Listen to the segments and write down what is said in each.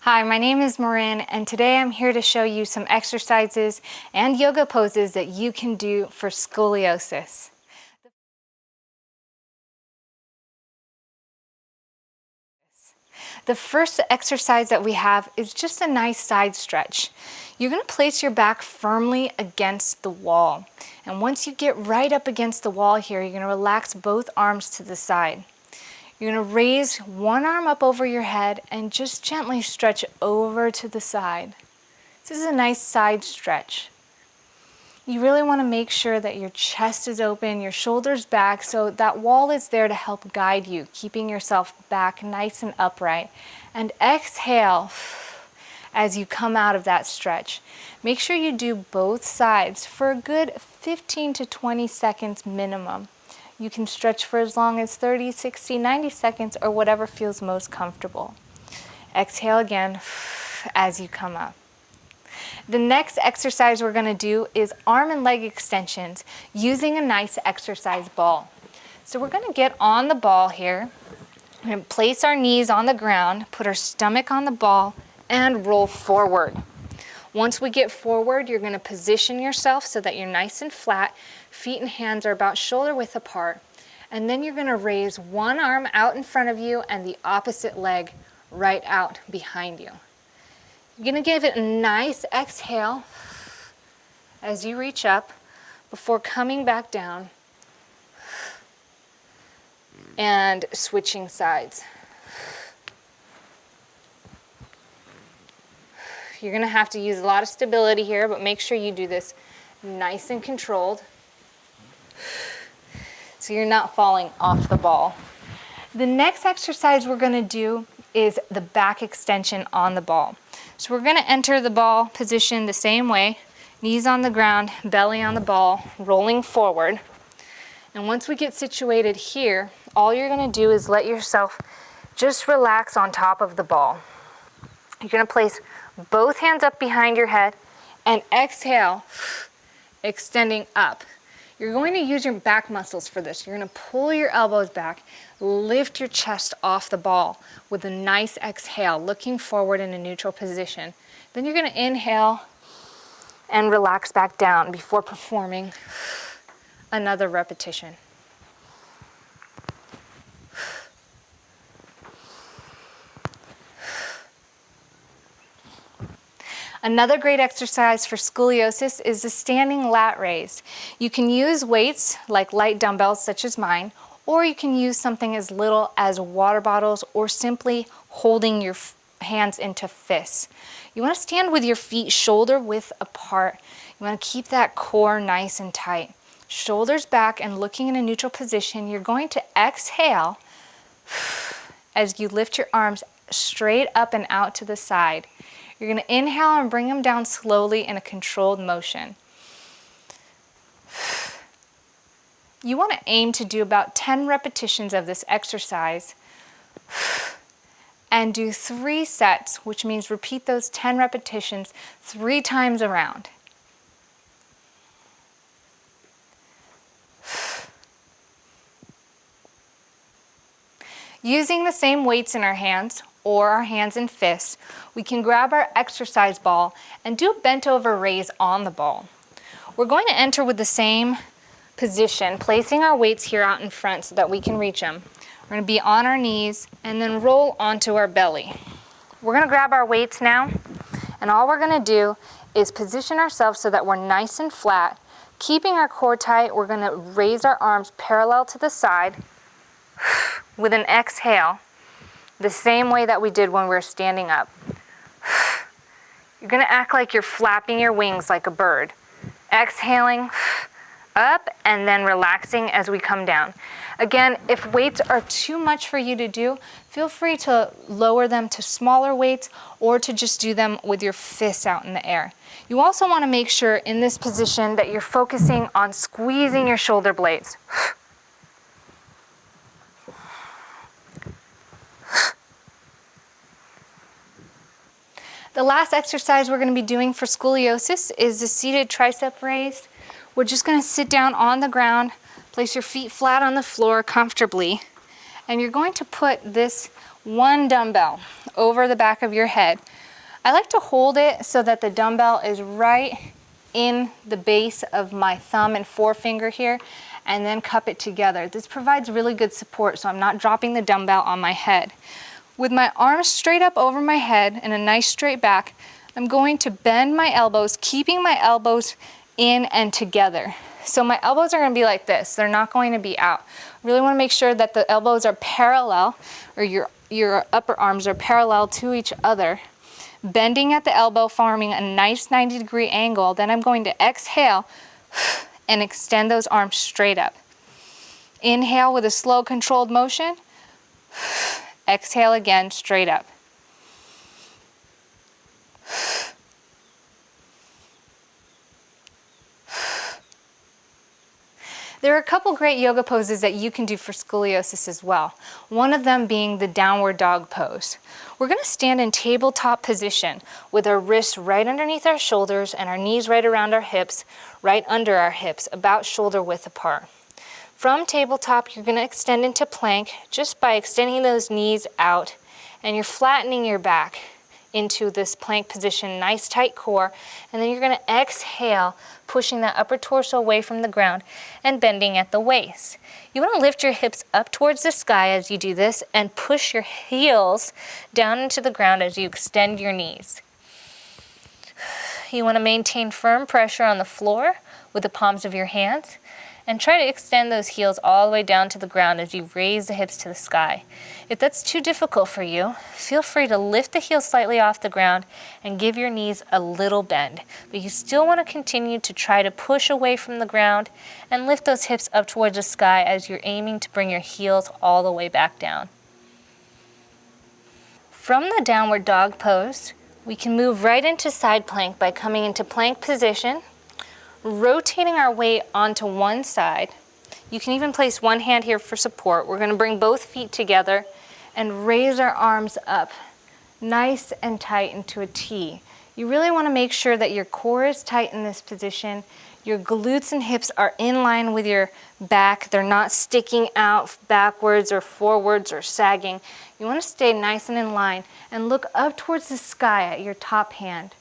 Hi, my name is Marin, and today I'm here to show you some exercises and yoga poses that you can do for scoliosis. The first exercise that we have is just a nice side stretch. You're going to place your back firmly against the wall. And once you get right up against the wall here, you're going to relax both arms to the side. You're going to raise one arm up over your head and just gently stretch over to the side. This is a nice side stretch. You really want to make sure that your chest is open, your shoulders back, so that wall is there to help guide you, keeping yourself back nice and upright. And exhale as you come out of that stretch. Make sure you do both sides for a good 15 to 20 seconds minimum. You can stretch for as long as 30, 60, 90 seconds or whatever feels most comfortable. Exhale again as you come up. The next exercise we're going to do is arm and leg extensions using a nice exercise ball. So we're going to get on the ball here and place our knees on the ground, put our stomach on the ball, and roll forward. Once we get forward, you're going to position yourself so that you're nice and flat. Feet and hands are about shoulder width apart. And then you're going to raise one arm out in front of you and the opposite leg right out behind you. You're going to give it a nice exhale as you reach up before coming back down and switching sides. You're going to have to use a lot of stability here, but make sure you do this nice and controlled so you're not falling off the ball. The next exercise we're going to do is the back extension on the ball. So we're going to enter the ball position the same way, knees on the ground, belly on the ball, rolling forward. And once we get situated here, all you're going to do is let yourself just relax on top of the ball. You're going to place both hands up behind your head and exhale, extending up. You're going to use your back muscles for this. You're going to pull your elbows back, lift your chest off the ball with a nice exhale, looking forward in a neutral position. Then you're going to inhale and relax back down before performing another repetition. Another great exercise for scoliosis is the standing lat raise. You can use weights like light dumbbells such as mine, or you can use something as little as water bottles or simply holding your hands into fists. You want to stand with your feet shoulder width apart. You want to keep that core nice and tight. Shoulders back and looking in a neutral position. You're going to exhale as you lift your arms straight up and out to the side. You're going to inhale and bring them down slowly in a controlled motion. You want to aim to do about 10 repetitions of this exercise and do 3 sets, which means repeat those 10 repetitions 3 times around. Using the same weights in our hands or our hands and fists, we can grab our exercise ball and do a bent over raise on the ball. We're going to enter with the same position, placing our weights here out in front so that we can reach them. We're going to be on our knees and then roll onto our belly. We're going to grab our weights now, and all we're going to do is position ourselves so that we're nice and flat. Keeping our core tight, we're going to raise our arms parallel to the side with an exhale, the same way that we did when we were standing up. You're going to act like you're flapping your wings like a bird. Exhaling up and then relaxing as we come down. Again, if weights are too much for you to do, feel free to lower them to smaller weights or to just do them with your fists out in the air. You also want to make sure in this position that you're focusing on squeezing your shoulder blades. The last exercise we're going to be doing for scoliosis is the seated tricep raise. We're just going to sit down on the ground, place your feet flat on the floor comfortably, and you're going to put this one dumbbell over the back of your head. I like to hold it so that the dumbbell is right in the base of my thumb and forefinger here, and then cup it together. This provides really good support, so I'm not dropping the dumbbell on my head. With my arms straight up over my head and a nice straight back, I'm going to bend my elbows, keeping my elbows in and together. So my elbows are going to be like this. They're not going to be out. Really want to make sure that the elbows are parallel, or your upper arms are parallel to each other. Bending at the elbow, forming a nice 90-degree angle. Then I'm going to exhale and extend those arms straight up. Inhale with a slow, controlled motion. Exhale again, straight up. There are a couple great yoga poses that you can do for scoliosis as well. One of them being the downward dog pose. We're going to stand in tabletop position with our wrists right underneath our shoulders and our knees right around our hips, right under our hips, about shoulder width apart. From tabletop, you're going to extend into plank just by extending those knees out, and you're flattening your back into this plank position, nice tight core, and then you're going to exhale, pushing that upper torso away from the ground and bending at the waist. You want to lift your hips up towards the sky as you do this and push your heels down into the ground as you extend your knees. You want to maintain firm pressure on the floor with the palms of your hands, and try to extend those heels all the way down to the ground as you raise the hips to the sky. If that's too difficult for you, feel free to lift the heels slightly off the ground and give your knees a little bend. But you still want to continue to try to push away from the ground and lift those hips up towards the sky as you're aiming to bring your heels all the way back down. From the downward dog pose, we can move right into side plank by coming into plank position, rotating our weight onto one side. You can even place one hand here for support. We're going to bring both feet together and raise our arms up nice and tight into a T. You really want to make sure that your core is tight in this position. Your glutes and hips are in line with your back. They're not sticking out backwards or forwards or sagging. You want to stay nice and in line and look up towards the sky at your top hand.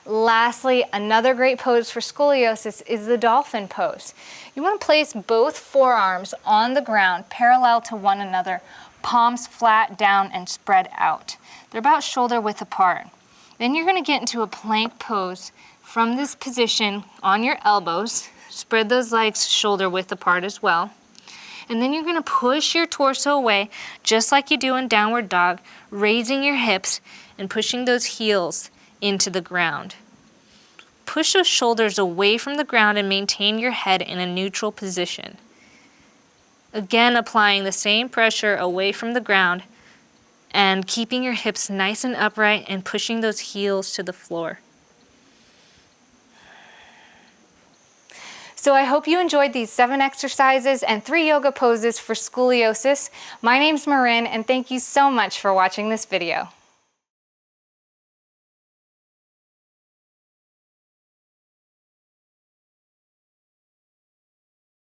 Lastly, another great pose for scoliosis is the dolphin pose. You want to place both forearms on the ground parallel to one another, palms flat down and spread out. They're about shoulder width apart. Then you're going to get into a plank pose from this position on your elbows. Spread those legs shoulder width apart as well. And then you're going to push your torso away just like you do in downward dog, raising your hips and pushing those heels into the ground. Push those shoulders away from the ground and maintain your head in a neutral position. Again, applying the same pressure away from the ground and keeping your hips nice and upright and pushing those heels to the floor. So I hope you enjoyed these 7 exercises and 3 yoga poses for scoliosis. My name's Marin, and thank you so much for watching this video.